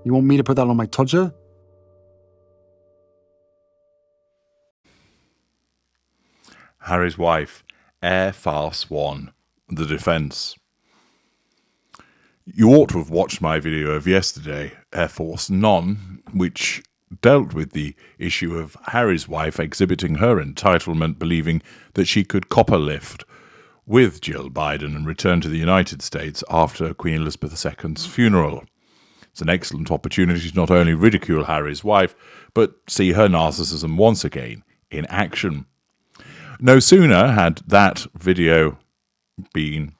You want me to put that on my Tudor? Harry's wife, Air Farce 1, the defence. You ought to have watched my video of yesterday, Air Force None, which dealt with the issue of Harry's wife exhibiting her entitlement, believing that she could copper lift with Jill Biden and return to the United States after Queen Elizabeth II's funeral. It's an excellent opportunity to not only ridicule Harry's wife, but see her narcissism once again in action. No sooner had that video been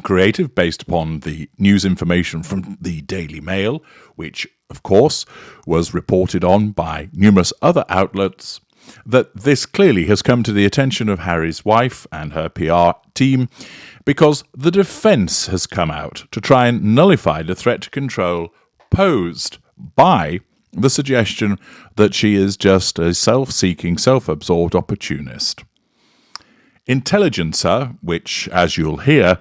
created based upon the news information from the Daily Mail, which, of course, was reported on by numerous other outlets, that this clearly has come to the attention of Harry's wife and her PR team, because the defence has come out to try and nullify the threat to control posed by the suggestion that she is just a self-seeking, self-absorbed opportunist. Intelligencer, which, as you'll hear,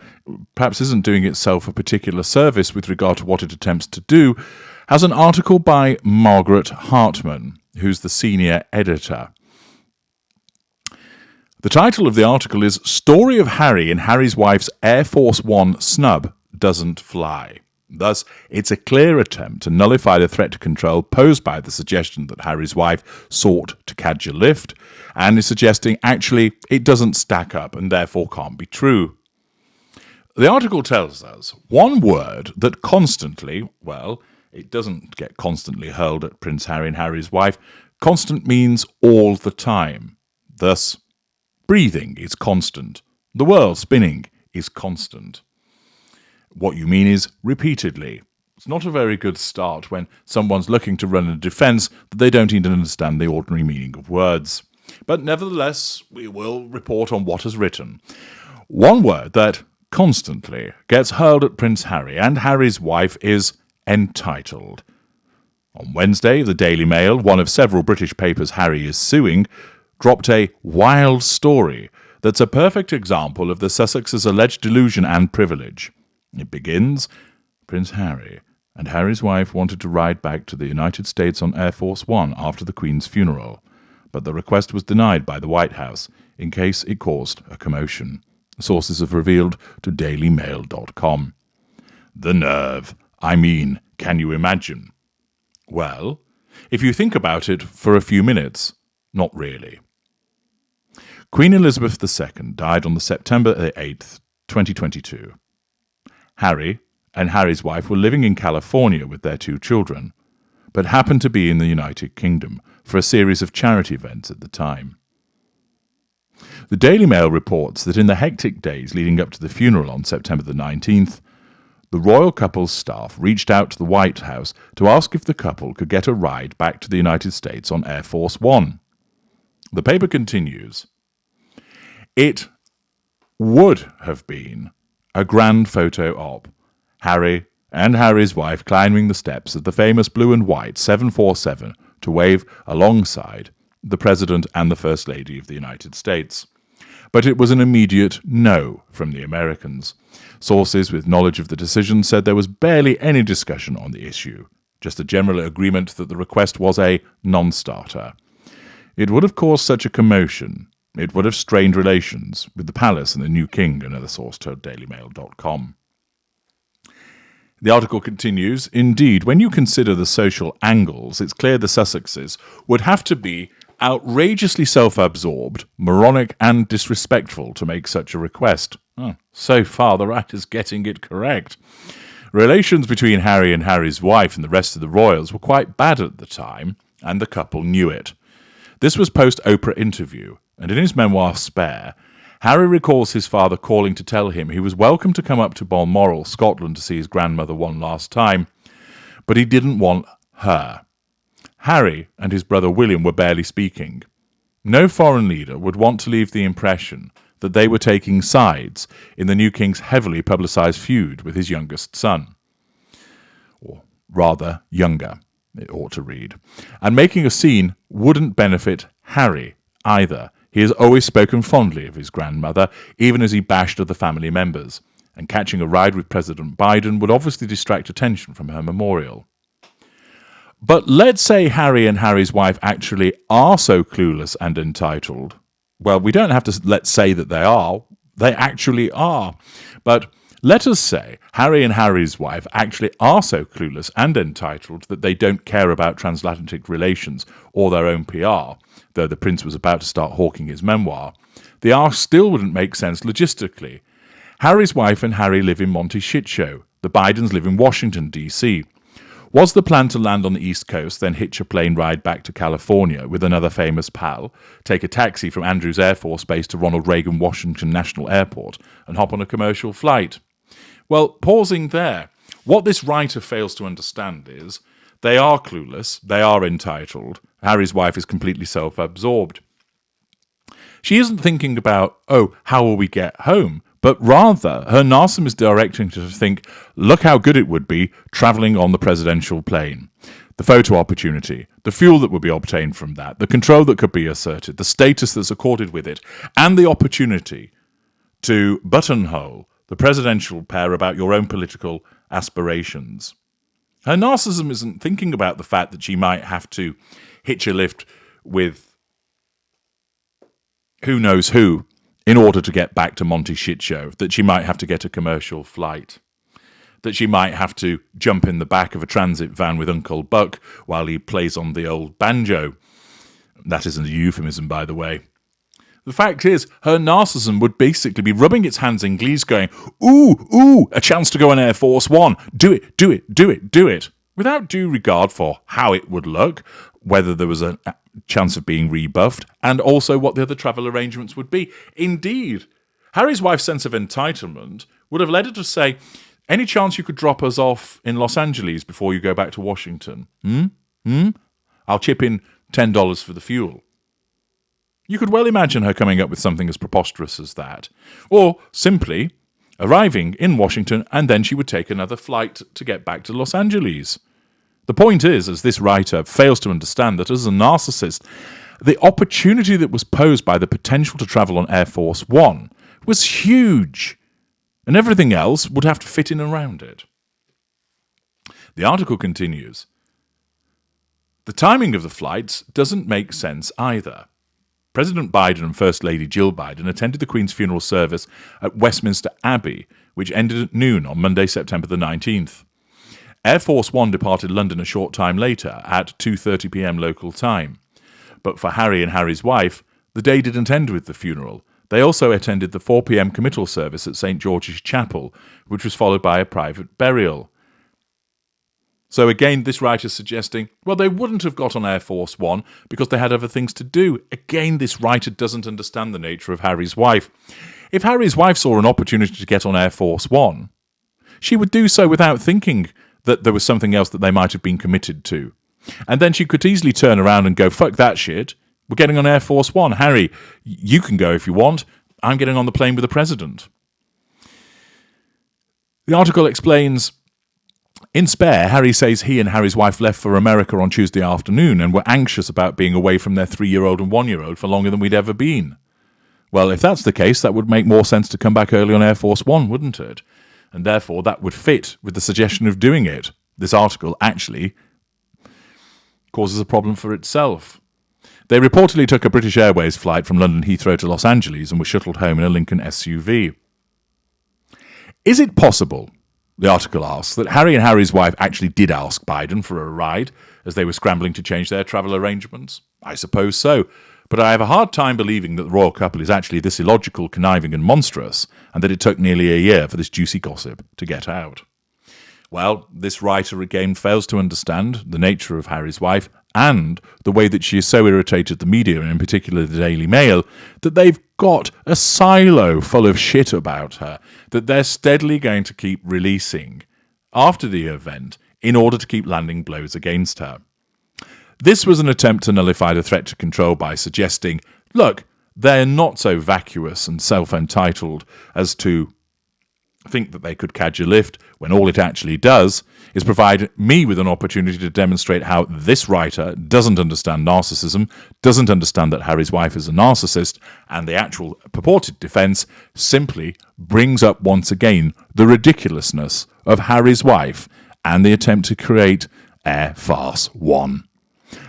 perhaps isn't doing itself a particular service with regard to what it attempts to do, has an article by Margaret Hartman, who's the senior editor. The title of the article is Story of Harry and Harry's Wife's Air Force One Snub Doesn't Fly. Thus, it's a clear attempt to nullify the threat to control posed by the suggestion that Harry's wife sought to catch a lift, and is suggesting actually it doesn't stack up and therefore can't be true. The article tells us one word that constantly, well, it doesn't get constantly hurled at Prince Harry and Harry's wife. Constant means all the time. Thus, breathing is constant. The world spinning is constant. What you mean is repeatedly. It's not a very good start when someone's looking to run a defence that they don't even understand the ordinary meaning of words. But nevertheless, we will report on what is written. One word that constantly gets hurled at Prince Harry and Harry's wife is entitled. On Wednesday, the Daily Mail, one of several British papers Harry is suing, dropped a wild story that's a perfect example of the Sussex's alleged delusion and privilege. It begins, Prince Harry and Harry's wife wanted to ride back to the United States on Air Force One after the Queen's funeral, but the request was denied by the White House in case it caused a commotion. Sources have revealed to dailymail.com. The nerve. I mean, can you imagine? Well, if you think about it for a few minutes, not really. Queen Elizabeth II died on September 8th, 2022. Harry and Harry's wife were living in California with their 2 children, but happened to be in the United Kingdom for a series of charity events at the time. The Daily Mail reports that in the hectic days leading up to the funeral on September the 19th, the royal couple's staff reached out to the White House to ask if the couple could get a ride back to the United States on Air Force One. The paper continues, it would have been a grand photo op. Harry and Harry's wife climbing the steps of the famous blue and white 747 to wave alongside the President and the First Lady of the United States. But it was an immediate no from the Americans. Sources with knowledge of the decision said there was barely any discussion on the issue, just a general agreement that the request was a non-starter. It would have caused such a commotion. It would have strained relations with the palace and the new king, another source told dailymail.com. The article continues, indeed, when you consider the social angles, it's clear the Sussexes would have to be outrageously self-absorbed, moronic and disrespectful to make such a request. So far, the writer's getting it correct. Relations between Harry and Harry's wife and the rest of the royals were quite bad at the time, and the couple knew it. This was post-Oprah interview, and in his memoir Spare, Harry recalls his father calling to tell him he was welcome to come up to Balmoral, Scotland, to see his grandmother one last time, but he didn't want her. Harry and his brother William were barely speaking. No foreign leader would want to leave the impression that they were taking sides in the new king's heavily publicised feud with his youngest son. Or rather, younger, it ought to read. And making a scene wouldn't benefit Harry either. He has always spoken fondly of his grandmother, even as he bashed other family members, and catching a ride with President Biden would obviously distract attention from her memorial. But let's say Harry and Harry's wife actually are so clueless and entitled. Well, we don't have to let's say that they are. They actually are. But let us say Harry and Harry's wife actually are so clueless and entitled that they don't care about transatlantic relations or their own PR, though the prince was about to start hawking his memoir. The arc still wouldn't make sense logistically. Harry's wife and Harry live in Monty Shitshow. The Bidens live in Washington, D.C. Was the plan to land on the East Coast, then hitch a plane ride back to California with another famous pal, take a taxi from Andrews Air Force Base to Ronald Reagan Washington National Airport, and hop on a commercial flight? Well, pausing there, what this writer fails to understand is they are clueless, they are entitled. Harry's wife is completely self-absorbed. She isn't thinking about, how will we get home? But rather, her narcissism is directing her to think, look how good it would be travelling on the presidential plane. The photo opportunity, the fuel that would be obtained from that, the control that could be asserted, the status that's accorded with it, and the opportunity to buttonhole the presidential pair about your own political aspirations. Her narcissism isn't thinking about the fact that she might have to hitch a lift with who knows who in order to get back to Monty Shitshow, that she might have to get a commercial flight, that she might have to jump in the back of a transit van with Uncle Buck while he plays on the old banjo. That isn't a euphemism, by the way. The fact is, her narcissism would basically be rubbing its hands in glee, going, ooh, a chance to go on Air Force One. Do it, do it, do it, do it. Without due regard for how it would look, whether there was a chance of being rebuffed, and also what the other travel arrangements would be. Indeed, Harry's wife's sense of entitlement would have led her to say, any chance you could drop us off in Los Angeles before you go back to Washington? I'll chip in $10 for the fuel. You could well imagine her coming up with something as preposterous as that. Or simply arriving in Washington and then she would take another flight to get back to Los Angeles. The point is, as this writer fails to understand, that as a narcissist, the opportunity that was posed by the potential to travel on Air Force One was huge, and everything else would have to fit in around it. The article continues. The timing of the flights doesn't make sense either. President Biden and First Lady Jill Biden attended the Queen's funeral service at Westminster Abbey, which ended at noon on Monday, September the 19th. Air Force One departed London a short time later at 2:30 p.m. local time. But for Harry and Harry's wife, the day didn't end with the funeral. They also attended the 4 p.m. committal service at St. George's Chapel, which was followed by a private burial. So again, this writer's suggesting, well, they wouldn't have got on Air Force One because they had other things to do. Again, this writer doesn't understand the nature of Harry's wife. If Harry's wife saw an opportunity to get on Air Force One, she would do so without thinking that there was something else that they might have been committed to. And then she could easily turn around and go, fuck that shit. We're getting on Air Force One. Harry, you can go if you want. I'm getting on the plane with the president. The article explains, in Spare, Harry says he and Harry's wife left for America on Tuesday afternoon and were anxious about being away from their 3-year-old and 1-year-old for longer than we'd ever been. Well, if that's the case, that would make more sense to come back early on Air Force One, wouldn't it? And therefore that would fit with the suggestion of doing it. This article actually causes a problem for itself. They reportedly took a British Airways flight from London Heathrow to Los Angeles and were shuttled home in a Lincoln SUV. Is it possible, the article asks, that Harry and Harry's wife actually did ask Biden for a ride as they were scrambling to change their travel arrangements? I suppose so. But I have a hard time believing that the royal couple is actually this illogical, conniving and monstrous, and that it took nearly a year for this juicy gossip to get out. Well, this writer again fails to understand the nature of Harry's wife and the way that she has so irritated the media, and in particular the Daily Mail, that they've got a silo full of shit about her that they're steadily going to keep releasing after the event in order to keep landing blows against her. This was an attempt to nullify the threat to control by suggesting, look, they're not so vacuous and self-entitled as to think that they could catch a lift, when all it actually does is provide me with an opportunity to demonstrate how this writer doesn't understand narcissism, doesn't understand that Harry's wife is a narcissist, and the actual purported defence simply brings up once again the ridiculousness of Harry's wife and the attempt to create Air Farce 1.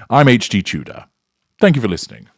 I'm HG Tudor. Thank you for listening.